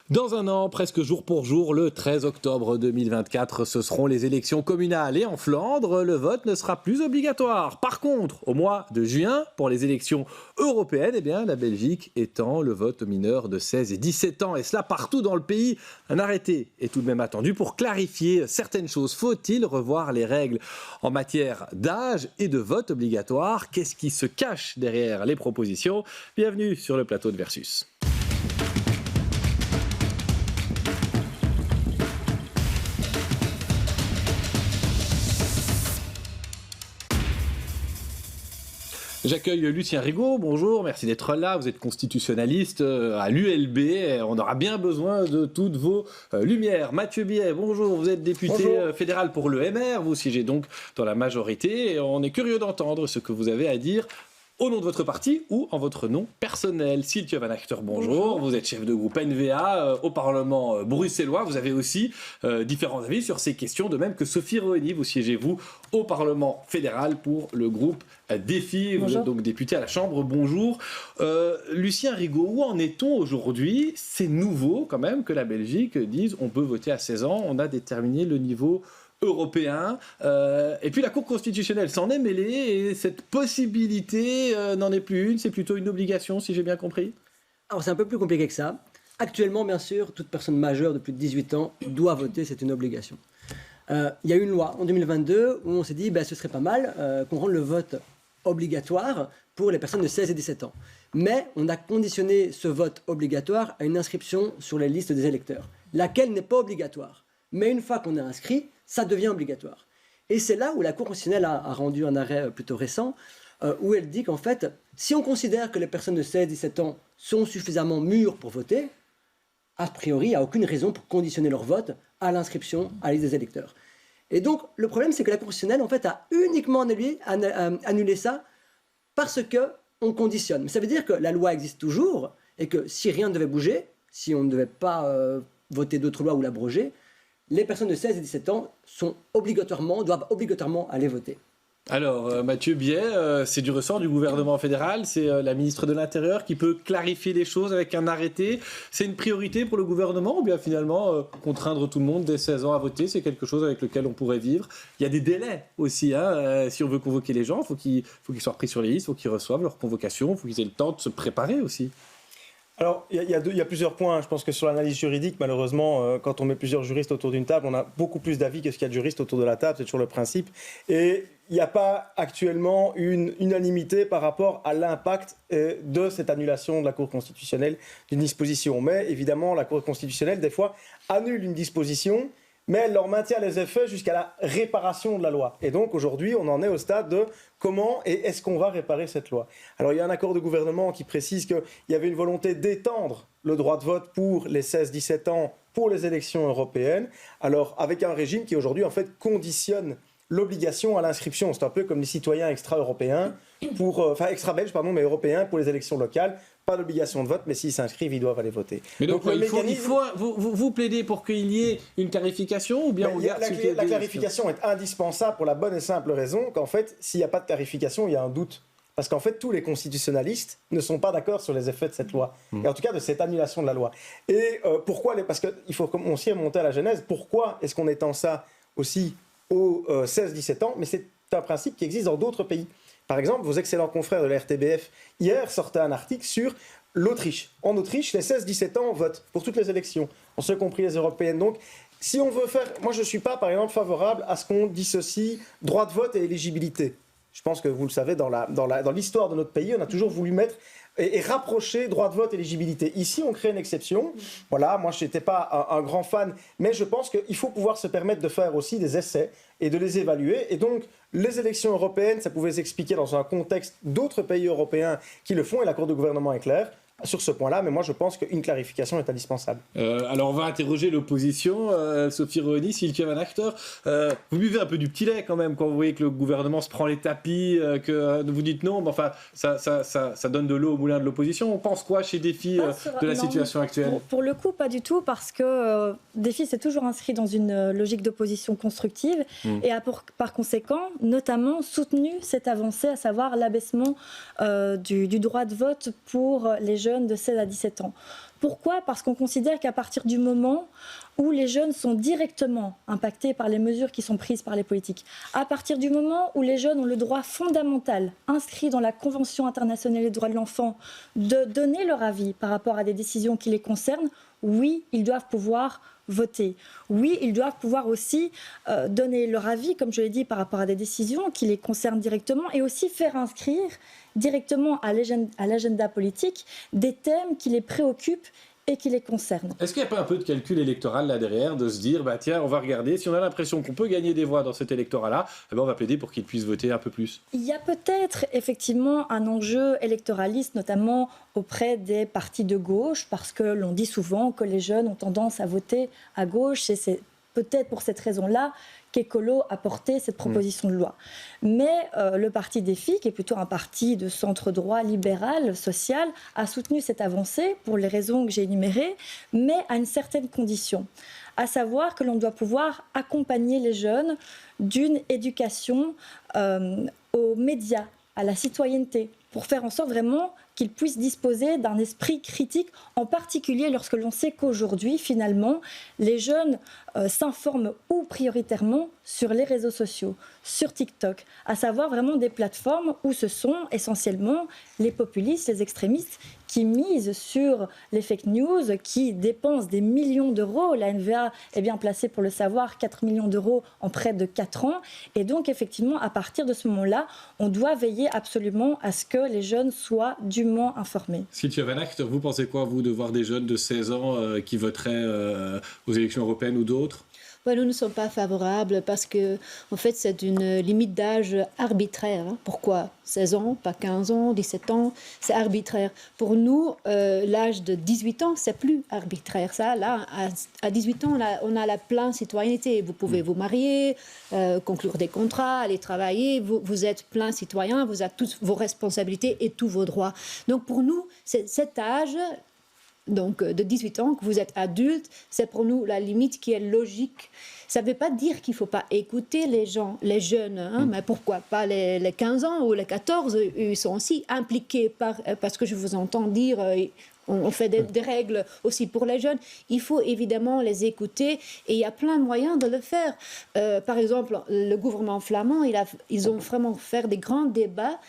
Dans un an, presque jour pour jour, le 13 octobre 2024, ce seront les élections communales. Et en Flandre, le vote ne sera plus obligatoire. Par contre, au mois de juin, pour les élections européennes, la Belgique étend le vote aux mineurs de 16 et 17 ans. Et cela partout dans le pays. Un arrêté est tout de même attendu pour clarifier certaines choses. Faut-il revoir les règles en matière d'âge et de vote obligatoire? Qu'est-ce qui se cache derrière les propositions? Bienvenue sur le plateau de Versus. J'accueille Lucien Rigaud, bonjour, merci d'être là, vous êtes constitutionnaliste à l'ULB, on aura bien besoin de toutes vos lumières. Mathieu Biet, bonjour, vous êtes député fédéral pour le MR, vous siégez donc dans la majorité et on est curieux d'entendre ce que vous avez à dire au nom de votre parti ou en votre nom personnel. Sylvie Van Achter, bonjour. Vous êtes chef de groupe NVA au Parlement bruxellois. Vous avez aussi différents avis sur ces questions, de même que Sophie Roheny. Vous siégez, vous, au Parlement fédéral pour le groupe Défi. Vous êtes donc député à la Chambre. Bonjour. Lucien Rigaud, où en est-on aujourd'hui? C'est nouveau quand même que la Belgique dise on peut voter à 16 ans. On a déterminé le niveau européen, et puis la Cour constitutionnelle s'en est mêlée et cette possibilité n'en est plus une, c'est plutôt une obligation si j'ai bien compris. Alors c'est un peu plus compliqué que ça. Actuellement, bien sûr, toute personne majeure de plus de 18 ans doit voter, c'est une obligation. Il y a eu une loi en 2022 où on s'est dit ce serait pas mal qu'on rende le vote obligatoire pour les personnes de 16 et 17 ans. Mais on a conditionné ce vote obligatoire à une inscription sur les listes des électeurs, laquelle n'est pas obligatoire. Mais une fois qu'on est inscrit, ça devient obligatoire. Et c'est là où la Cour constitutionnelle a rendu un arrêt plutôt récent, où elle dit qu'en fait, si on considère que les personnes de 16-17 ans sont suffisamment mûres pour voter, a priori, il n'y a aucune raison pour conditionner leur vote à l'inscription à la liste des électeurs. Et donc, le problème, c'est que la Cour constitutionnelle, en fait, a uniquement annulé ça parce qu'on conditionne. Mais ça veut dire que la loi existe toujours et que si rien ne devait bouger, si on ne devait pas voter d'autres lois ou l'abroger, les personnes de 16 et 17 ans doivent obligatoirement aller voter. Alors, Mathieu Biet, c'est du ressort du gouvernement fédéral, c'est la ministre de l'Intérieur qui peut clarifier les choses avec un arrêté. C'est une priorité pour le gouvernement ou bien finalement, contraindre tout le monde dès 16 ans à voter, c'est quelque chose avec lequel on pourrait vivre? Il y a des délais aussi, si on veut convoquer les gens, il faut qu'ils soient pris sur les listes, il faut qu'ils reçoivent leur convocation, il faut qu'ils aient le temps de se préparer aussi. Alors, il y a plusieurs points. Je pense que sur l'analyse juridique, malheureusement, quand on met plusieurs juristes autour d'une table, on a beaucoup plus d'avis que ce qu'il y a de juristes autour de la table. C'est toujours le principe. Et il n'y a pas actuellement une unanimité par rapport à l'impact de cette annulation de la Cour constitutionnelle d'une disposition. Mais évidemment, la Cour constitutionnelle, des fois, annule une disposition, mais elle leur maintient les effets jusqu'à la réparation de la loi. Et donc, aujourd'hui, on en est au stade de comment et est-ce qu'on va réparer cette loi. Alors, il y a un accord de gouvernement qui précise qu'il y avait une volonté d'étendre le droit de vote pour les 16-17 ans pour les élections européennes, alors avec un régime qui, aujourd'hui, en fait, conditionne l'obligation à l'inscription. C'est un peu comme les citoyens extra-européens, extra-belges, mais européens pour les élections locales. Pas d'obligation de vote, mais s'ils s'inscrivent, ils doivent aller voter. Mais donc vous plaidez pour qu'il y ait une clarification ou bien la clarification est indispensable pour la bonne et simple raison qu'en fait, s'il n'y a pas de clarification, il y a un doute. Parce qu'en fait, tous les constitutionnalistes ne sont pas d'accord sur les effets de cette loi. Et en tout cas, de cette annulation de la loi. Et pourquoi Parce qu'il faut aussi remonter à la genèse. Pourquoi est-ce qu'on étend ça aussi aux 16-17 ans? Mais c'est un principe qui existe dans d'autres pays. Par exemple, vos excellents confrères de la RTBF, hier, sortaient un article sur l'Autriche. En Autriche, les 16-17 ans votent pour toutes les élections, en ce compris les européennes. Donc, si on veut faire... Moi, je ne suis pas, par exemple, favorable à ce qu'on dissocie droit de vote et éligibilité. Je pense que vous le savez, dans l'histoire de notre pays, on a toujours voulu mettre et rapprocher droit de vote et éligibilité. Ici, on crée une exception. Voilà, moi, je n'étais pas un grand fan, mais je pense qu'il faut pouvoir se permettre de faire aussi des essais et de les évaluer. Et donc, les élections européennes, ça pouvait s'expliquer dans un contexte d'autres pays européens qui le font, et l'accord de gouvernement est clair sur ce point-là, mais moi je pense qu'une clarification est indispensable. Alors on va interroger l'opposition, Sophie Roheny, Sylvie Van Achter. Vous buvez un peu du petit lait quand même quand vous voyez que le gouvernement se prend les tapis, que vous dites non, mais enfin ça donne de l'eau au moulin de l'opposition. On pense quoi chez Défi de la situation actuelle? Pour le coup, pas du tout, parce que Défi s'est toujours inscrit dans une logique d'opposition constructive et a par conséquent notamment soutenu cette avancée, à savoir l'abaissement du droit de vote pour les jeunes jeunes de 16 à 17 ans. Pourquoi ? Parce qu'on considère qu'à partir du moment où les jeunes sont directement impactés par les mesures qui sont prises par les politiques, à partir du moment où les jeunes ont le droit fondamental, inscrit dans la Convention internationale des droits de l'enfant, de donner leur avis par rapport à des décisions qui les concernent, oui, ils doivent pouvoir voter. Oui, ils doivent pouvoir aussi donner leur avis, comme je l'ai dit, par rapport à des décisions qui les concernent directement et aussi faire inscrire directement à l'agenda politique des thèmes qui les préoccupent et qui les concernent. Est-ce qu'il n'y a pas un peu de calcul électoral là derrière, de se dire, bah tiens, on va regarder, si on a l'impression qu'on peut gagner des voix dans cet électorat-là, eh ben on va plaider pour qu'ils puissent voter un peu plus. Il y a peut-être effectivement un enjeu électoraliste, notamment auprès des partis de gauche, parce que l'on dit souvent que les jeunes ont tendance à voter à gauche, et c'est peut-être pour cette raison-là qu'Écolo a porté cette proposition de loi. Mais le parti des filles, qui est plutôt un parti de centre-droit libéral, social, a soutenu cette avancée pour les raisons que j'ai énumérées, mais à une certaine condition, à savoir que l'on doit pouvoir accompagner les jeunes d'une éducation aux médias, à la citoyenneté, pour faire en sorte vraiment qu'ils puissent disposer d'un esprit critique, en particulier lorsque l'on sait qu'aujourd'hui, finalement, les jeunes s'informent ou prioritairement sur les réseaux sociaux, sur TikTok, à savoir vraiment des plateformes où ce sont essentiellement les populistes, les extrémistes qui misent sur les fake news, qui dépensent des millions d'euros. La NVA est bien placée pour le savoir, 4 millions d'euros en près de 4 ans. Et donc, effectivement, à partir de ce moment-là, on doit veiller absolument à ce que les jeunes soient dûment informés. Sylvia Van Acht, vous pensez quoi, vous, de voir des jeunes de 16 ans qui voteraient aux élections européennes ou d'autres ? Ouais, nous ne sommes pas favorables parce que, en fait, c'est une limite d'âge arbitraire. Pourquoi 16 ans, pas 15 ans, 17 ans, c'est arbitraire. Pour nous, l'âge de 18 ans, c'est plus arbitraire. Ça, là, à 18 ans, on a la pleine citoyenneté. Vous pouvez vous marier, conclure des contrats, aller travailler. Vous êtes plein citoyen, vous avez toutes vos responsabilités et tous vos droits. Donc, pour nous, cet âge... Donc, de 18 ans, que vous êtes adulte, c'est pour nous la limite qui est logique. Ça ne veut pas dire qu'il ne faut pas écouter les gens, les jeunes, hein, mais pourquoi pas les 15 ans ou les 14, ils sont aussi impliqués parce que je vous entends dire... On fait des règles aussi pour les jeunes. Il faut évidemment les écouter et il y a plein de moyens de le faire. Par exemple, le gouvernement flamand, ils ont vraiment fait des grands débats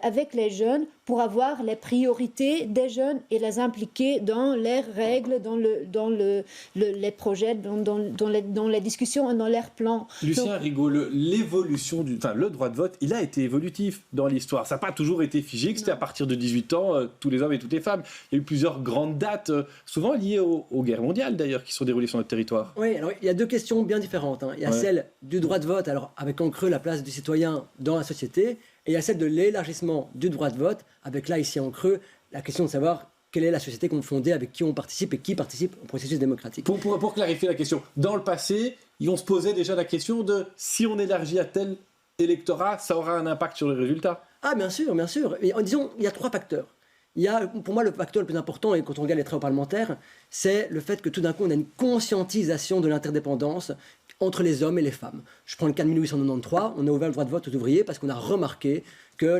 avec les jeunes pour avoir les priorités des jeunes et les impliquer dans les règles, dans les projets, dans les discussions et dans leurs plans. Lucien Rigaud, l'évolution le droit de vote, il a été évolutif dans l'histoire. Ça n'a pas toujours été figé, que c'était à partir de 18 ans, tous les hommes et toutes les femmes. Il y a eu plusieurs grandes dates, souvent liées aux guerres mondiales d'ailleurs, qui sont déroulées sur notre territoire. Oui, alors il y a deux questions bien différentes. Il y a celle du droit de vote, alors avec en creux la place du citoyen dans la société, et il y a celle de l'élargissement du droit de vote, avec là ici en creux la question de savoir quelle est la société qu'on fondait, avec qui on participe et qui participe au processus démocratique. Pour clarifier la question, dans le passé, on se posait déjà la question de si on élargit à tel électorat, ça aura un impact sur les résultats. Ah bien sûr, bien sûr. Et disons, il y a trois facteurs. Il y a, pour moi, le facteur le plus important, et quand on regarde les travaux parlementaires, c'est le fait que tout d'un coup, on a une conscientisation de l'interdépendance entre les hommes et les femmes. Je prends le cas de 1893, on a ouvert le droit de vote aux ouvriers parce qu'on a remarqué que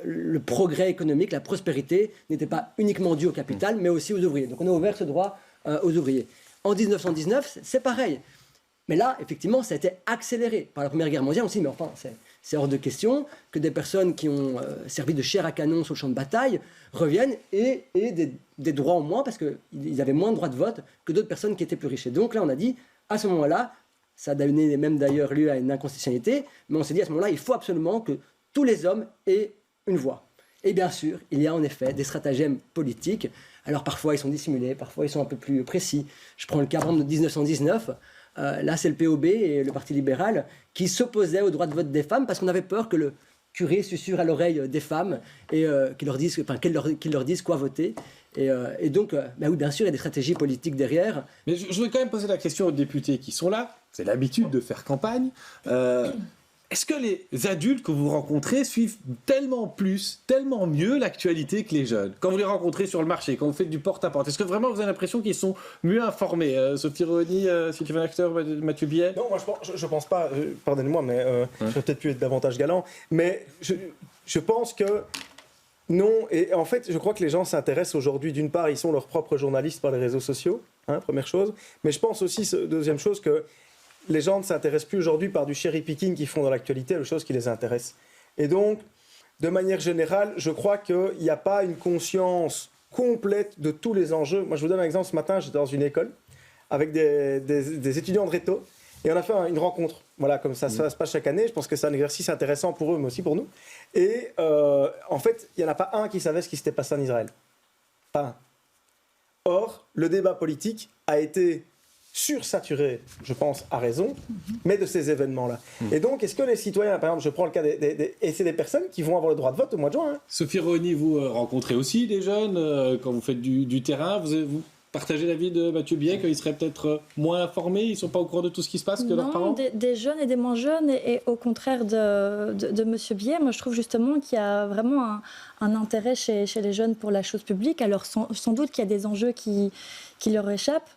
le progrès économique, la prospérité, n'était pas uniquement dû au capital, mais aussi aux ouvriers. Donc on a ouvert ce droit aux ouvriers. En 1919, c'est pareil. Mais là, effectivement, ça a été accéléré par la Première Guerre mondiale. On s'est dit, mais enfin, c'est hors de question que des personnes qui ont servi de chair à canon sur le champ de bataille reviennent et des droits en moins, parce qu'ils avaient moins de droits de vote que d'autres personnes qui étaient plus riches. Et donc là, on a dit, à ce moment-là, ça a donné même d'ailleurs lieu à une inconstitutionnalité, mais on s'est dit à ce moment-là, il faut absolument que tous les hommes aient une voix. Et bien sûr, il y a en effet des stratagèmes politiques. Alors parfois, ils sont dissimulés, parfois, ils sont un peu plus précis. Je prends le cas, par exemple, de 1919. Là, c'est le POB et le Parti libéral qui s'opposaient au droit de vote des femmes parce qu'on avait peur que le curé susurre à l'oreille des femmes et qu'il leur dise quoi voter. Et donc, oui, bien sûr, il y a des stratégies politiques derrière. Mais je vais quand même poser la question aux députés qui sont là. C'est l'habitude de faire campagne. Est-ce que les adultes que vous rencontrez suivent tellement mieux l'actualité que les jeunes? Quand vous les rencontrez sur le marché, quand vous faites du porte-à-porte, est-ce que vraiment vous avez l'impression qu'ils sont mieux informés? Sophie Rehauny, Sylvie Van Acht, Mathieu Billet? Non, moi je pense pas, pardonnez-moi, mais j'aurais peut-être pu être davantage galant, mais je pense que Non, et en fait, je crois que les gens s'intéressent aujourd'hui, d'une part, ils sont leurs propres journalistes par les réseaux sociaux, première chose, mais je pense aussi, deuxième chose, que les gens ne s'intéressent plus aujourd'hui par du cherry picking qu'ils font dans l'actualité aux choses qui les intéressent. Et donc, de manière générale, je crois qu'il n'y a pas une conscience complète de tous les enjeux. Moi, je vous donne un exemple. Ce matin, j'étais dans une école avec des étudiants de Réto et on a fait une rencontre. Voilà, comme ça se passe chaque année. Je pense que c'est un exercice intéressant pour eux, mais aussi pour nous. Et en fait, il n'y en a pas un qui savait ce qui s'était passé en Israël. Pas un. Or, le débat politique a été sursaturé, je pense, à raison, mais de ces événements-là. Et donc, est-ce que les citoyens, par exemple, je prends le cas et c'est des personnes qui vont avoir le droit de vote au mois de juin. Sophie Rehoni, vous rencontrez aussi des jeunes quand vous faites du terrain. Vous partagez l'avis de Mathieu Biet qu'ils seraient peut-être moins informés, ils ne sont pas au courant de tout ce qui se passe que leurs parents? Des jeunes et des moins jeunes, et au contraire de Monsieur Biet, moi je trouve justement qu'il y a vraiment un intérêt chez les jeunes pour la chose publique. Alors sans doute qu'il y a des enjeux qui leur échappent,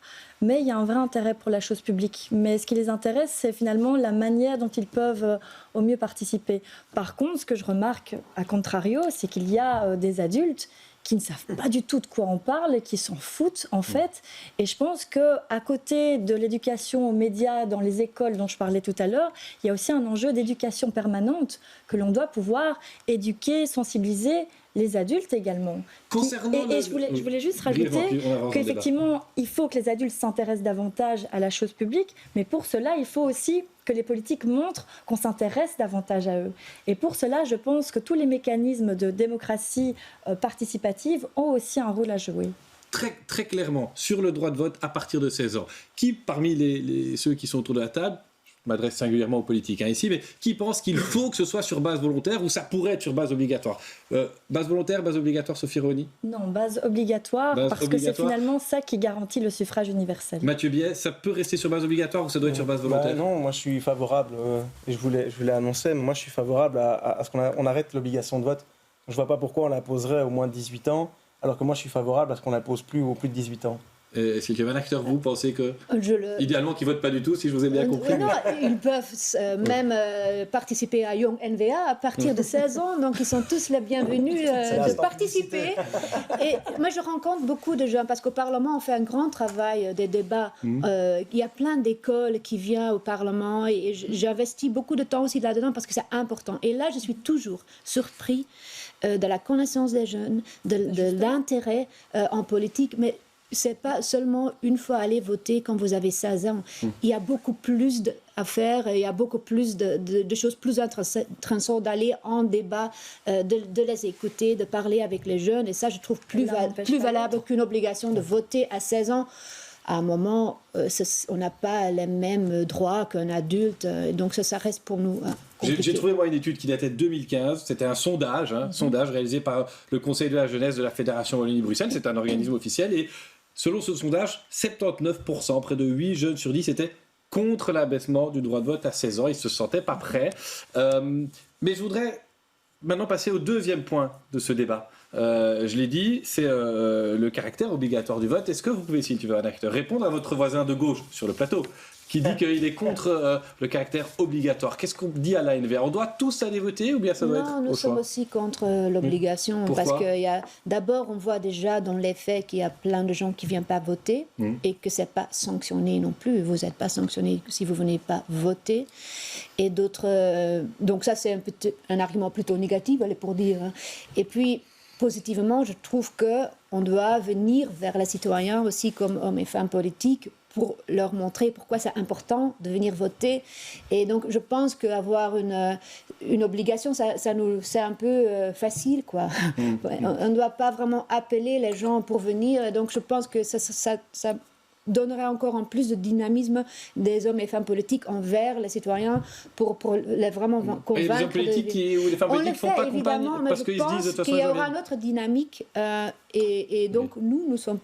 mais il y a un vrai intérêt pour la chose publique. Mais ce qui les intéresse, c'est finalement la manière dont ils peuvent au mieux participer. Par contre, ce que je remarque, à contrario, c'est qu'il y a des adultes qui ne savent pas du tout de quoi on parle et qui s'en foutent en fait. Et je pense qu'à côté de l'éducation aux médias dans les écoles dont je parlais tout à l'heure, il y a aussi un enjeu d'éducation permanente que l'on doit pouvoir éduquer, sensibiliser les adultes également. Et je voulais juste rajouter qu'effectivement, il faut que les adultes s'intéressent davantage à la chose publique, mais pour cela, il faut aussi que les politiques montrent qu'on s'intéresse davantage à eux. Et pour cela, je pense que tous les mécanismes de démocratie participative ont aussi un rôle à jouer. Très, très clairement, sur le droit de vote à partir de 16 ans, qui parmi ceux qui sont autour de la table, je m'adresse singulièrement aux politiques ici, mais qui pense qu'il faut que ce soit sur base volontaire ou ça pourrait être sur base obligatoire? Base volontaire, base obligatoire, Sophie Rehoni? Non, base obligatoire, que c'est finalement ça qui garantit le suffrage universel. Mathieu Biet, ça peut rester sur base obligatoire ou ça doit être sur base volontaire? Non, moi je suis favorable, et je voulais annoncer, mais moi je suis favorable à ce qu'on arrête l'obligation de vote. Je ne vois pas pourquoi on l'imposerait aux moins de 18 ans, alors que moi je suis favorable à ce qu'on l'impose plus aux plus de 18 ans. Est-ce qu'il y a un acteur, vous pensez que idéalement qu'ils ne votent pas du tout, si je vous ai bien compris? Non, ils peuvent même participer à Young NVA à partir de 16 ans, donc ils sont tous les bienvenus de participer. Et moi je rencontre beaucoup de jeunes, parce qu'au Parlement on fait un grand travail des débats. Il y a plein d'écoles qui viennent au Parlement et j'investis beaucoup de temps aussi là-dedans parce que c'est important. Et là je suis toujours surpris de la connaissance des jeunes, de l'intérêt en politique, mais c'est pas seulement une fois aller voter quand vous avez 16 ans. Il y a beaucoup plus à faire, il y a beaucoup plus de choses plus intéressantes d'aller en débat, de les écouter, de parler avec les jeunes. Et ça, je trouve plus valable qu'une obligation de voter à 16 ans. À un moment, on n'a pas les mêmes droits qu'un adulte, donc ça reste pour nous compliqué. J'ai trouvé moi une étude qui datait de 2015, c'était un sondage, sondage réalisé par le Conseil de la jeunesse de la Fédération Wallonie-Bruxelles, c'est un organisme officiel, et selon ce sondage, 79%, près de 8 jeunes sur 10 étaient contre l'abaissement du droit de vote à 16 ans, ils ne se sentaient pas prêts. Mais je voudrais maintenant passer au deuxième point de ce débat. Je l'ai dit, c'est le caractère obligatoire du vote. Est-ce que vous pouvez, Sylvie Van Acht, répondre à votre voisin de gauche sur le plateau qui dit qu'il est contre le caractère obligatoire? Qu'est-ce qu'on dit à l'ANVA? On doit tous aller voter ou bien ça doit être au choix? Non, nous sommes aussi contre l'obligation. Parce que d'abord, on voit déjà dans les faits qu'il y a plein de gens qui ne viennent pas voter et que ce n'est pas sanctionné non plus. Vous n'êtes pas sanctionné si vous ne venez pas voter. Et d'autres... donc ça, c'est un argument plutôt négatif, pour dire. Et puis... Positivement, je trouve qu'on doit venir vers les citoyens aussi comme hommes et femmes politiques pour leur montrer pourquoi c'est important de venir voter. Et donc, je pense qu'avoir une obligation, c'est un peu facile, quoi. On ne doit pas vraiment appeler les gens pour venir. Donc, je pense que ça donnerait encore en plus de dynamisme des hommes et femmes politiques envers les citoyens pour les vraiment convaincre. Et les hommes politiques ou les femmes politiques ne font pas campagne parce qu'ils se disent de toute façon... qu'il y aura une autre dynamique et donc nous ne sommes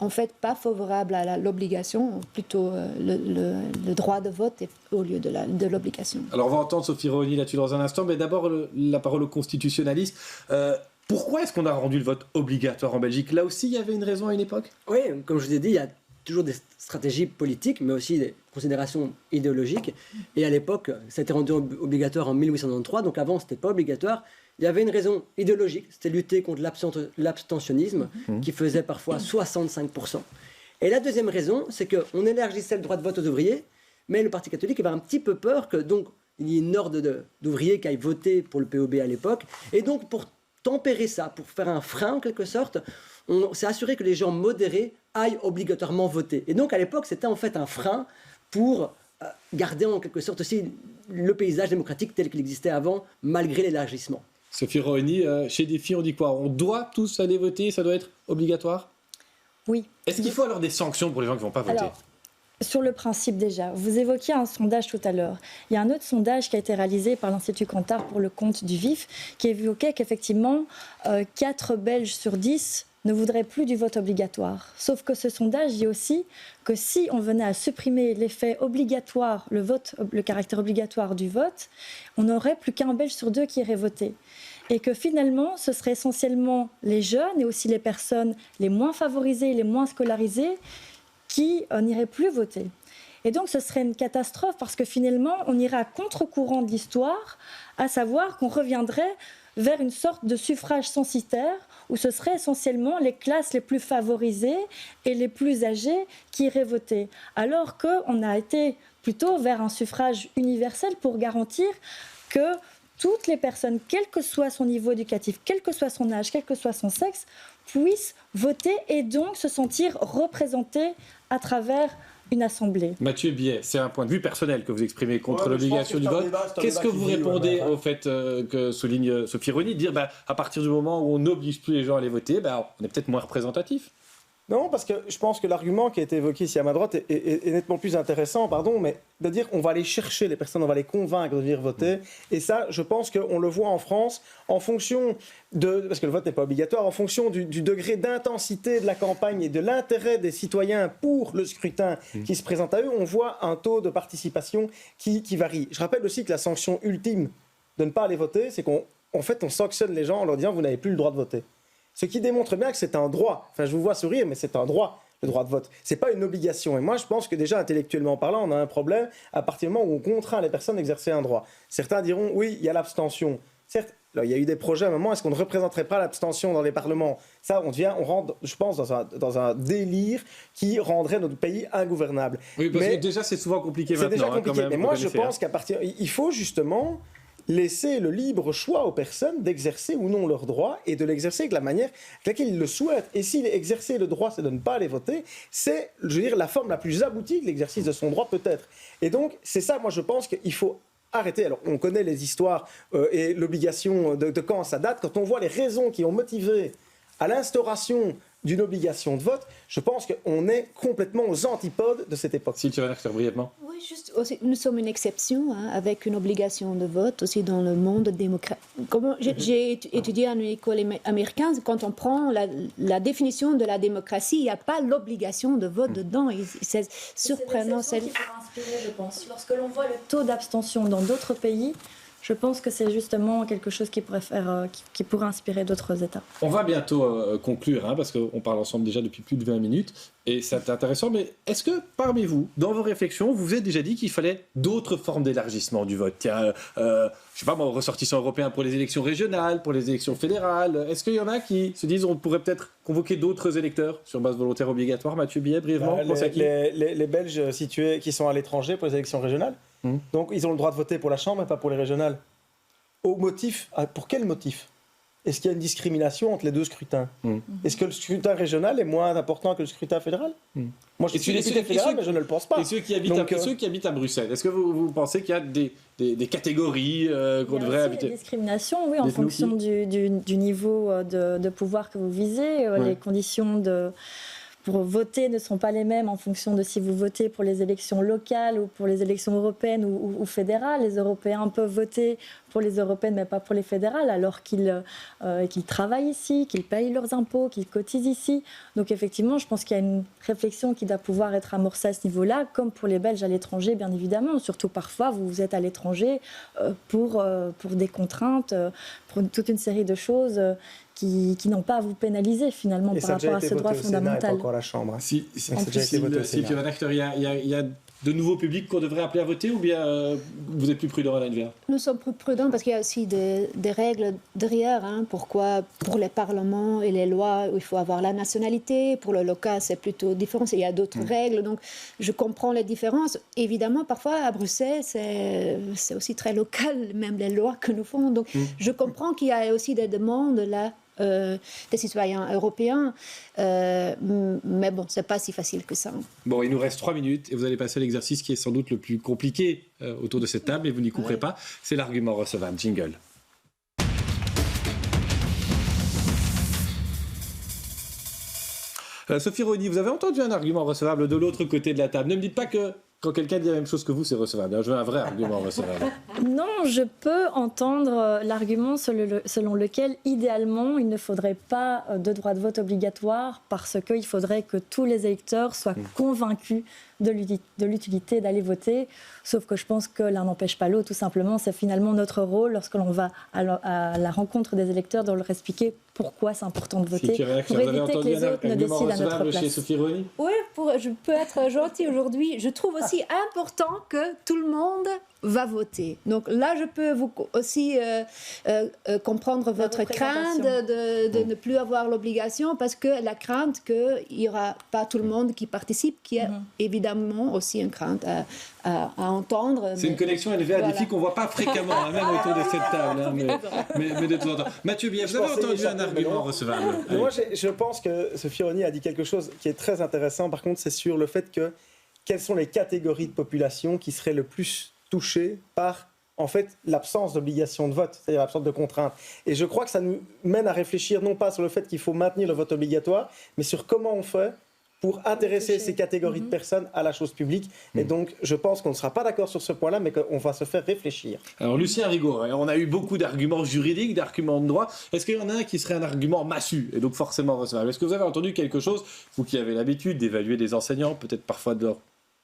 en fait pas favorables à l'obligation, plutôt le droit de vote au lieu de l'obligation. Alors on va entendre Sophie Rehoni là-dessus dans un instant, mais d'abord la parole aux constitutionnalistes. Pourquoi est-ce qu'on a rendu le vote obligatoire en Belgique? Là aussi, il y avait une raison à une époque? Oui, comme je vous ai dit, il y a toujours des stratégies politiques, mais aussi des considérations idéologiques. Et à l'époque, ça a été rendu obligatoire en 1893, donc avant, ce n'était pas obligatoire. Il y avait une raison idéologique, c'était lutter contre l'abstentionnisme, qui faisait parfois 65%. Et la deuxième raison, c'est qu'on élargissait le droit de vote aux ouvriers, mais le Parti catholique avait un petit peu peur que donc il y ait une horde d'ouvriers qui aillent voter pour le POB à l'époque. Et donc pour tempérer ça, pour faire un frein en quelque sorte, on s'est assuré que les gens modérés aillent obligatoirement voter. Et donc à l'époque, c'était en fait un frein pour garder en quelque sorte aussi le paysage démocratique tel qu'il existait avant, malgré l'élargissement. Sophie Roheny, chez Défi, on dit quoi? On doit tous aller voter, ça doit être obligatoire? Oui. Est-ce qu'il faut alors des sanctions pour les gens qui ne vont pas voter? Alors, sur le principe déjà, vous évoquiez un sondage tout à l'heure. Il y a un autre sondage qui a été réalisé par l'Institut Kantar pour le compte du VIF qui évoquait qu'effectivement 4 Belges sur 10 ne voudraient plus du vote obligatoire. Sauf que ce sondage dit aussi que si on venait à supprimer l'effet obligatoire, le caractère obligatoire du vote, on n'aurait plus qu'un Belge sur 2 qui irait voter. Et que finalement, ce serait essentiellement les jeunes et aussi les personnes les moins favorisées, les moins scolarisées, qui n'iraient plus voter. Et donc, ce serait une catastrophe parce que finalement, on irait à contre-courant de l'histoire, à savoir qu'on reviendrait vers une sorte de suffrage censitaire où ce serait essentiellement les classes les plus favorisées et les plus âgées qui iraient voter. Alors qu'on a été plutôt vers un suffrage universel pour garantir que toutes les personnes, quel que soit son niveau éducatif, quel que soit son âge, quel que soit son sexe, puissent voter et donc se sentir représentées à travers une assemblée. Mathieu Biet, c'est un point de vue personnel que vous exprimez contre l'obligation du vote. Qu'est-ce que vous répondez au fait que souligne Sophie Roheny, de dire à partir du moment où on n'oblige plus les gens à aller voter, on est peut-être moins représentatif? Non, parce que je pense que l'argument qui a été évoqué ici à ma droite est nettement plus intéressant, mais de dire on va aller chercher les personnes, on va les convaincre de venir voter. Et ça, je pense qu'on le voit en France, en fonction parce que le vote n'est pas obligatoire, en fonction du degré d'intensité de la campagne et de l'intérêt des citoyens pour le scrutin qui se présente à eux, on voit un taux de participation qui varie. Je rappelle aussi que la sanction ultime de ne pas aller voter, c'est qu'on sanctionne les gens en leur disant vous n'avez plus le droit de voter. Ce qui démontre bien que c'est un droit. Enfin, je vous vois sourire, mais c'est un droit, le droit de vote. C'est pas une obligation. Et moi, je pense que déjà, intellectuellement parlant, on a un problème à partir du moment où on contraint les personnes à exercer un droit. Certains diront, oui, il y a l'abstention. Certes, là, il y a eu des projets à un moment, est-ce qu'on ne représenterait pas l'abstention dans les parlements? Ça, on rentre, je pense, dans un délire qui rendrait notre pays ingouvernable. Oui, parce que déjà, c'est souvent compliqué maintenant. C'est déjà compliqué. Quand même, mais moi, je pense il faut justement laisser le libre choix aux personnes d'exercer ou non leur droit et de l'exercer de la manière avec laquelle ils le souhaitent. Et si exercer le droit, c'est de ne pas aller voter, c'est, la forme la plus aboutie de l'exercice de son droit peut-être. Et donc, c'est ça, moi, je pense qu'il faut arrêter. Alors, on connaît les histoires et l'obligation de quand ça date. Quand on voit les raisons qui ont motivé à l'instauration d'une obligation de vote, je pense qu'on est complètement aux antipodes de cette époque. Si tu vas faire brièvement. Oui, juste aussi, nous sommes une exception avec une obligation de vote aussi dans le monde démocratique. J'ai étudié à une école américaine, quand on prend la définition de la démocratie, il n'y a pas l'obligation de vote dedans. C'est surprenant. C'est l'exception qui pourrait inspirer, je pense. Lorsque l'on voit le taux d'abstention dans d'autres pays, je pense que c'est justement quelque chose qui pourrait inspirer d'autres États. On va bientôt conclure, parce qu'on parle ensemble déjà depuis plus de 20 minutes, et c'est intéressant, mais est-ce que parmi vous, dans vos réflexions, vous vous êtes déjà dit qu'il fallait d'autres formes d'élargissement du vote? Tiens, je sais pas moi, ressortissants européens pour les élections régionales, pour les élections fédérales, est-ce qu'il y en a qui se disent on pourrait peut-être convoquer d'autres électeurs sur base volontaire obligatoire? Mathieu Biet, brièvement, les Belges situés qui sont à l'étranger pour les élections régionales. Donc, ils ont le droit de voter pour la Chambre et pas pour les régionales. Pour quel motif? Est-ce qu'il y a une discrimination entre les deux scrutins? Est-ce que le scrutin régional est moins important que le scrutin fédéral? Moi, je suis député fédéral, mais je ne le pense pas. Et ceux qui habitent à Bruxelles, est-ce que vous pensez qu'il y a des catégories qu'on devrait habiter? Il y a des discriminations, oui, en fonction du niveau de pouvoir que vous visez. Les conditions pour voter ne sont pas les mêmes en fonction de si vous votez pour les élections locales ou pour les élections européennes ou fédérales. Les Européens peuvent voter pour les européennes mais pas pour les fédérales alors qu'ils travaillent ici, qu'ils payent leurs impôts, qu'ils cotisent ici. Donc effectivement, je pense qu'il y a une réflexion qui doit pouvoir être amorcée à ce niveau-là, comme pour les Belges à l'étranger, bien évidemment. Surtout parfois, vous êtes à l'étranger pour des contraintes, pour toute une série de choses qui n'ont pas à vous pénaliser finalement par rapport à ce droit fondamental. Encore la Chambre. Sylvie Van Achter, il y a de nouveaux publics qu'on devrait appeler à voter ou bien vous êtes plus prudent à l'ANVR? Nous sommes plus prudents parce qu'il y a aussi des règles derrière. Pourquoi pour les parlements et les lois, il faut avoir la nationalité. Pour le local, c'est plutôt différent. Il y a d'autres règles. Donc, je comprends les différences. Évidemment, parfois, à Bruxelles, c'est aussi très local, même les lois que nous faisons. Donc, je comprends qu'il y a aussi des demandes là. Des citoyens européens, mais bon, c'est pas si facile que ça. Bon, il nous reste 3 minutes et vous allez passer à l'exercice qui est sans doute le plus compliqué autour de cette table, et vous n'y couperez pas. C'est l'argument recevable. Jingle. Sophie Rony, vous avez entendu un argument recevable de l'autre côté de la table. Ne me dites pas que quand quelqu'un dit la même chose que vous, c'est recevable. Je veux un vrai argument recevable. Non, je peux entendre l'argument selon lequel, idéalement, il ne faudrait pas de droit de vote obligatoire parce qu'il faudrait que tous les électeurs soient convaincus de l'utilité d'aller voter. Sauf que je pense que l'un n'empêche pas l'autre. Tout simplement, c'est finalement notre rôle, lorsque l'on va à la rencontre des électeurs, de leur expliquer pourquoi c'est important de voter, pour éviter que les autres ne décident à notre place. Chez Sophie Rony? Oui, je peux être gentille aujourd'hui. Je trouve aussi important que tout le monde va voter. Donc là, je peux vous aussi comprendre votre crainte de ne plus avoir l'obligation, parce que la crainte qu'il n'y aura pas tout le monde qui participe, qui est évidemment aussi une crainte à entendre. C'est une connexion élevée à défi qu'on ne voit pas fréquemment, même autour de cette table, mais de temps en temps. Mathieu Biet, vous avez entendu un argument recevable? Moi, je pense que Sophie Rony a dit quelque chose qui est très intéressant. Par contre, c'est sur le fait que quelles sont les catégories de population qui seraient le plus touchées par, en fait, l'absence d'obligation de vote, c'est-à-dire l'absence de contrainte. Et je crois que ça nous mène à réfléchir non pas sur le fait qu'il faut maintenir le vote obligatoire, mais sur comment on fait pour intéresser ces catégories de personnes à la chose publique. Et donc, je pense qu'on ne sera pas d'accord sur ce point-là, mais qu'on va se faire réfléchir. Alors, Lucien Rigaud, on a eu beaucoup d'arguments juridiques, d'arguments de droit. Est-ce qu'il y en a un qui serait un argument massu, et donc forcément recevable? Est-ce que vous avez entendu quelque chose, vous qui avez l'habitude d'évaluer des enseignants, peut-être parfois de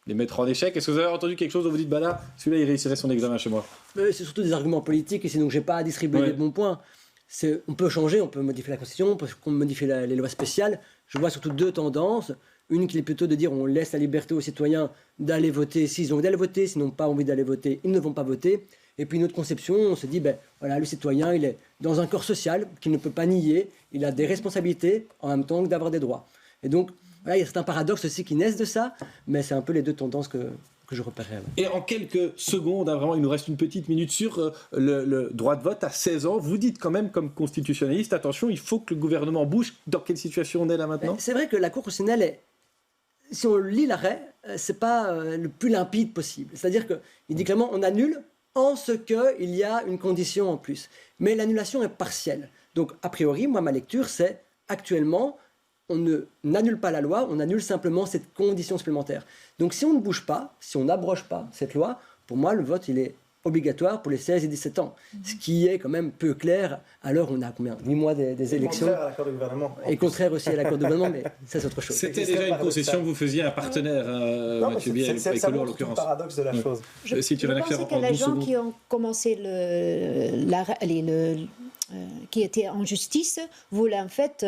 les mettre en échec? Est-ce que vous avez entendu quelque chose où vous dites, bah là, celui-là, il réussirait son examen chez moi? C'est surtout des arguments politiques, et donc je n'ai pas à distribuer des bons points. On peut changer, on peut modifier la Constitution, on peut modifier les lois spéciales. Je vois surtout deux tendances. Une qui est plutôt de dire on laisse la liberté aux citoyens d'aller voter. S'ils ont envie d'aller voter, s'ils n'ont pas envie d'aller voter, ils ne vont pas voter. Et puis une autre conception, on se dit, voilà, le citoyen, il est dans un corps social qu'il ne peut pas nier, il a des responsabilités en même temps que d'avoir des droits. Et donc, voilà, il y a certains paradoxes aussi qui naissent de ça, mais c'est un peu les deux tendances que je repérais. Et en quelques secondes, vraiment, il nous reste une petite minute sur le droit de vote à 16 ans. Vous dites quand même, comme constitutionnaliste, attention, il faut que le gouvernement bouge. Dans quelle situation on est là maintenant? C'est vrai que la Cour constitutionnelle est... Si on lit l'arrêt, c'est pas le plus limpide possible. C'est-à-dire qu'il dit clairement on annule en ce qu'il y a une condition en plus. Mais l'annulation est partielle. Donc, a priori, moi, ma lecture, c'est actuellement, on n'annule pas la loi, on annule simplement cette condition supplémentaire. Donc, si on ne bouge pas, si on n'abroge pas cette loi, pour moi, le vote, il est obligatoire pour les 16 et 17 ans. Ce qui est quand même peu clair. Alors, on a combien 8 mois des élections. Contraire à l'accord de gouvernement. Et contraire aussi à l'accord de gouvernement, mais ça, c'est autre chose. C'était déjà une concession que vous faisiez à un partenaire, Mathieu Biet, Écolo en l'occurrence. C'est le paradoxe de la chose. Je pense que les gens qui ont commencé qui étaient en justice voulaient en fait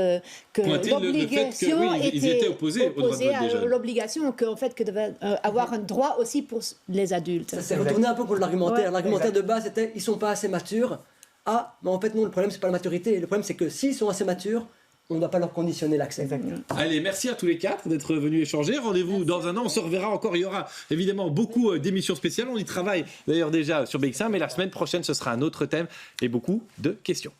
que l'obligation était opposés au droit de vote des jeunes. L'obligation que devait avoir un droit aussi pour les adultes. Ça s'est retourné un peu contre l'argumentaire. Ouais, l'argumentaire de base était ils sont pas assez matures. Ah, mais en fait non, le problème c'est pas la maturité. Le problème c'est que s'ils sont assez matures, on ne doit pas leur conditionner l'accès. Allez, merci à tous les quatre d'être venus échanger. Rendez-vous dans un an, on se reverra encore. Il y aura évidemment beaucoup d'émissions spéciales. On y travaille d'ailleurs déjà sur BX1, mais la semaine prochaine, ce sera un autre thème et beaucoup de questions.